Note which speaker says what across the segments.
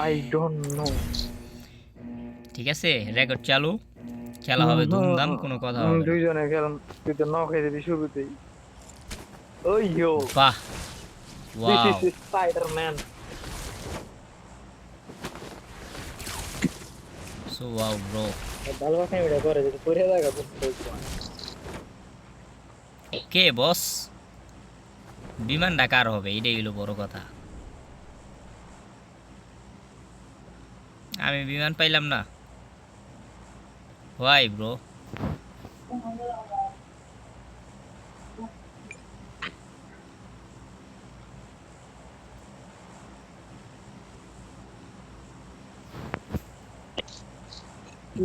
Speaker 1: I don't know.
Speaker 2: ঠিক আছে, record চালু, খেলা হবে ধুমধাম, কোনো কথা হবে না।
Speaker 1: দুইজনে খেলেন, তুই তো নক হয়ে দিবি শুরুতেই। ওই ইয়ো,
Speaker 2: বাহ,
Speaker 1: this
Speaker 2: wow,
Speaker 1: is Spiderman.
Speaker 2: So wow bro.
Speaker 1: ভালো কথা এটা করে যদি পড়ে থাকা তো
Speaker 2: কে বস? বিমান ডাকার হবে, এটাই হলো বড় কথা। আমি বিমান পাইলাম না, হোয়াই ব্রো?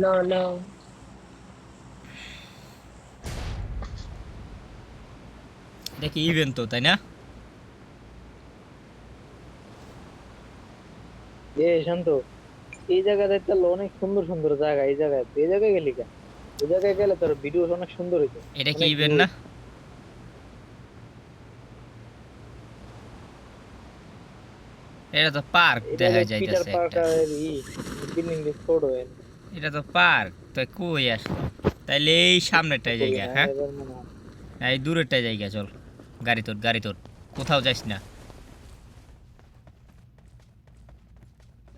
Speaker 1: No, no.
Speaker 2: এটা কি ইভেন্ট তো, তাই না?
Speaker 1: এ শান্ত, এই জায়গাতে তো অনেক সুন্দর সুন্দর জায়গা। এই জায়গায়, এই জায়গায় গেলি কেন? এই জায়গায় গেলে তোর ভিডিও অনেক সুন্দর হইতো,
Speaker 2: এটা কি
Speaker 1: অনেক ভিউ
Speaker 2: ইভেন্ট না?
Speaker 1: হইতো।
Speaker 2: এটা তো পার্ক
Speaker 1: এটা
Speaker 2: দেখা
Speaker 1: যে পিটার
Speaker 2: যাইতেছে একটা।
Speaker 1: পার্কার বিল্ডিং দিয়ে ছোট হয়।
Speaker 2: এটা তো পার্ক, তো কই আসলো? তাইলে এই সামনেরটাই
Speaker 1: কই
Speaker 2: জায়গা,
Speaker 1: না
Speaker 2: হ্যাঁ?
Speaker 1: এবার মনে হয়।
Speaker 2: এই দূরেরটাই জায়গা, চল। গাড়ি তোর, গাড়ি তোর, কোথাও যাস না।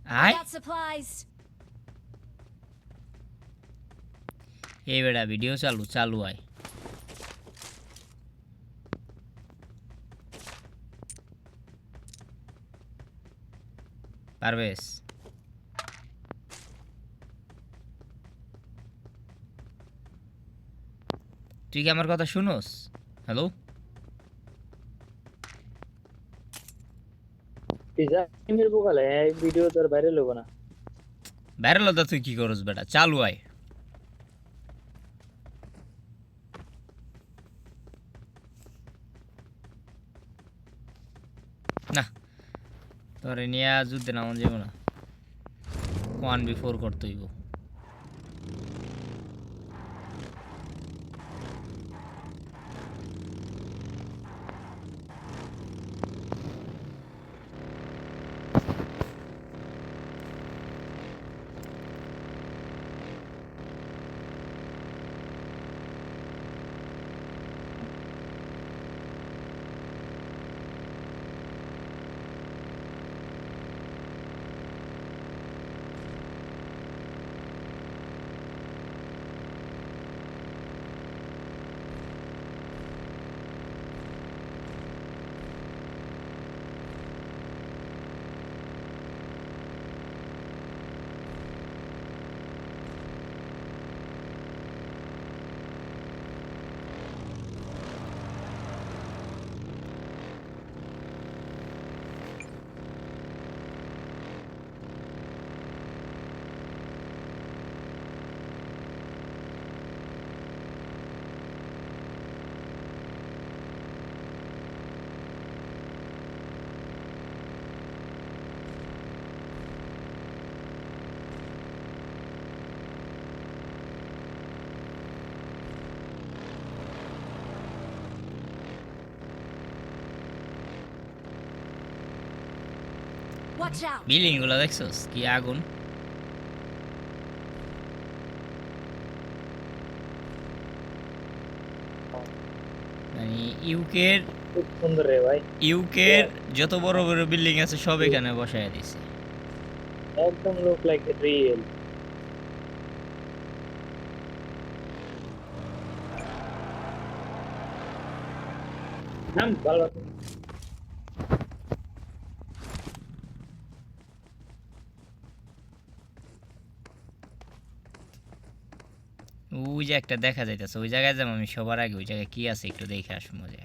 Speaker 3: I
Speaker 2: আয়,
Speaker 3: got supplies.
Speaker 2: এই বেড়া ভিডিও চালু, চালু আয়। পারবেশ, তুই কি আমার কথা শুনোস? হ্যালো?
Speaker 1: পিজা এর বকালে এই ভিডিও তোর বাইরে লব না।
Speaker 2: ভাইরাল হতা তুই কি করস বেটা? চালু আয়। না, তোরে নিয়ে যুদ্ধে নামন যাব না, 1v4 করতে হইব।
Speaker 3: Watch out.
Speaker 2: বিল্ডিং গুলো দেখছস কি আগুন? মানে ইউকের,
Speaker 1: খুব সুন্দর রে ভাই।
Speaker 2: ইউকের যত বড় বড় বিল্ডিং আছে সব এখানে বসায় দিছে।
Speaker 1: একদম লুক লাইক রিয়েল। নাম ভালো আছে।
Speaker 2: ওই যে একটা দেখা যাইতেছে, ওই জায়গায় যাবো আমি সবার আগে। ওই জায়গায় কি আছে একটু দেখে আসবো যে।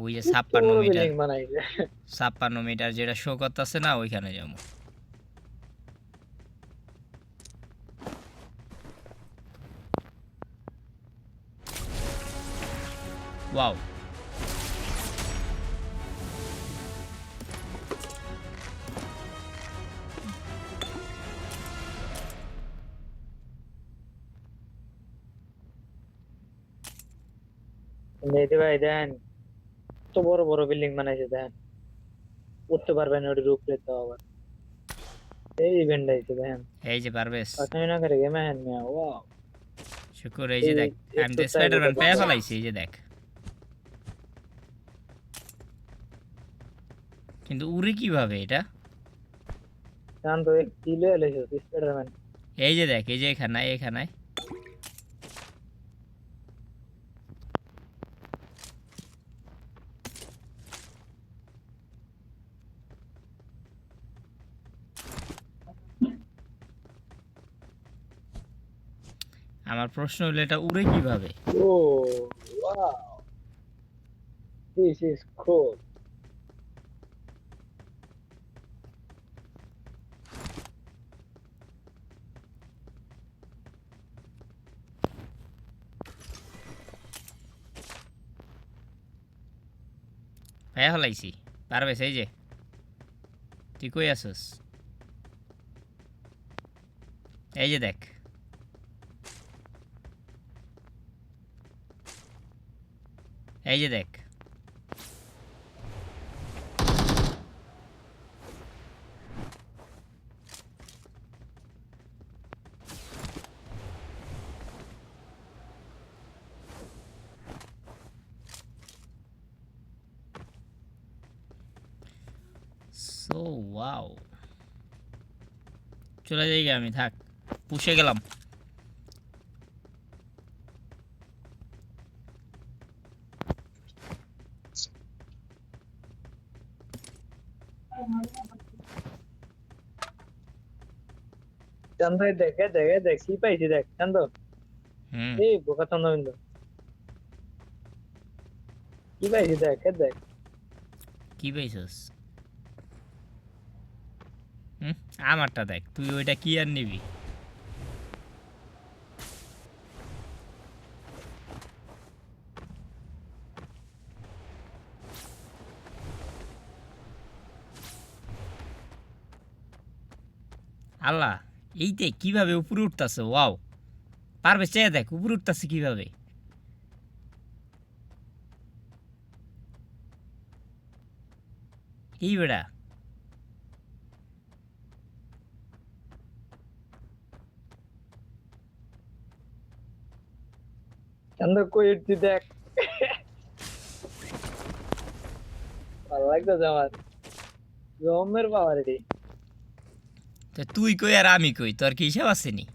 Speaker 2: ওই যে
Speaker 1: এত
Speaker 2: 56
Speaker 1: বড়
Speaker 2: মিটার,
Speaker 1: বিল্ডিং বানাইছে।
Speaker 2: 56 মিটার যেটা শো করতেছে না, ওইখানে যাবো। ওয়াও,
Speaker 1: মেহেদি ভাই দেন, কত বড় বড় বিল্ডিং বানাইছে দেন। উঠতে পারবে না ওটির উপরে তো আবার এই ইভেন্ট আইছে দেখেন
Speaker 2: এই যে পারবেশ
Speaker 1: পাঠানি না করে গেমে হ্যান মিয়া ওয়াও
Speaker 2: শুকুর এই যে
Speaker 1: এই
Speaker 2: দেখ আমি
Speaker 1: একটু
Speaker 2: তো
Speaker 1: চাই
Speaker 2: স্পাইডারম্যান
Speaker 1: ওটা
Speaker 2: পেয়ে
Speaker 3: Watch
Speaker 2: ফেলাইছি এই যে দেখ কিন্তু উড়ে কিভাবে এটা
Speaker 1: জান তো এক কিলো এলেছে স্পাইডারম্যান
Speaker 2: এই যে দেখ এই যে এখানে এখানে আমার প্রশ্ন হলো এটা উড়ে কিভাবে
Speaker 1: ও ওয়াও দিস ইজ কুল
Speaker 2: পেয়ে ফেলাইছি পারবেশ এই যে তুই কই আসস এই যে দেখ এই যে দেখ সো ওয়াও চলে যাই গে আমি থাক পুষে গেলাম
Speaker 1: জান ভাই দেখে দেখে দেখ কি পাইছি দেখ জান তো
Speaker 2: হুম
Speaker 1: এই বোকা চন্দ্রবিন্দু কি পাইছি দেখ দেখ
Speaker 2: কি পাইছস হুম আমারটা দেখ তুই ওইটা কি আর নিবি আল্লাহ এইতে কিভাবে উপরে উঠতাছে ওয়াও পারবে চেয়ে দেখ উপরে উঠতাছে কিভাবে এই বেড়া
Speaker 1: জান তো কই উঠছি দেখ ভালো লাগতেছে আমার জমের পাওয়ার এটি
Speaker 2: তো তুই কই আর আমি কই তোর কি হিসাব আছে নি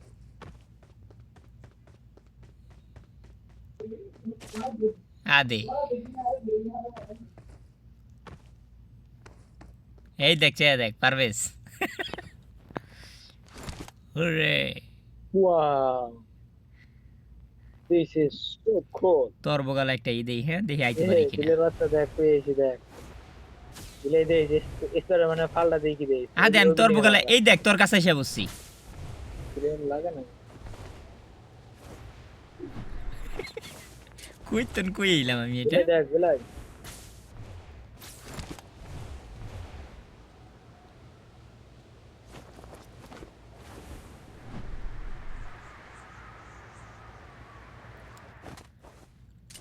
Speaker 2: আদে এই দেখ চেয়ে দেখ পারবেশ ওরে
Speaker 1: ওয়াও দিস ইজ সো কুল
Speaker 2: তোর বগাল একটা ই দেই হ্যাঁ দেখি আইতে
Speaker 1: এই
Speaker 2: পারি কিনা
Speaker 1: দিলের বাচ্চা দেখ পেয়েছি দেখ দিলে দেই যে স্পাইডারম্যানের ফালটা দেই কি দেই
Speaker 2: আদে আমি তোর বগালে এই দেখ তোর কাছে এসে বসছি
Speaker 1: লাগে না
Speaker 2: কই তন কই এলাম আমি এটা
Speaker 1: দিলে দেখ বিলাই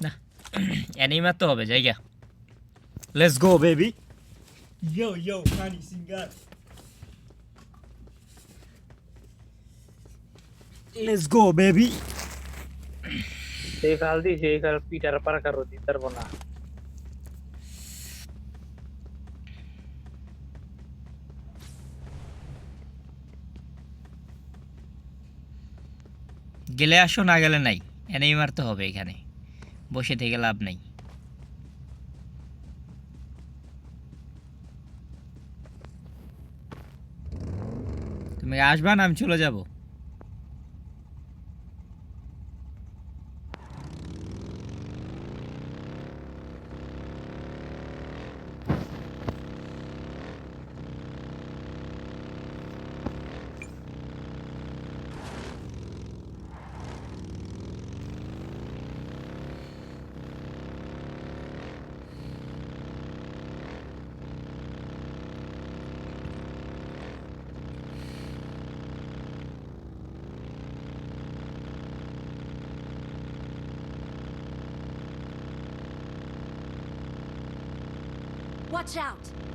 Speaker 2: না এনেই মারতে হবে জায়গা let's go baby yo yo honey singer let's go baby
Speaker 1: সেই ফাল দি সেই ফাল পিটার পার কারো দি পারবো না
Speaker 2: গেলে আসো না গেলে নাই এনেই মারতে হবে এখানে বসে থেকে লাভ নাই তুমি আসবা না আমি চলে যাব
Speaker 3: Watch out!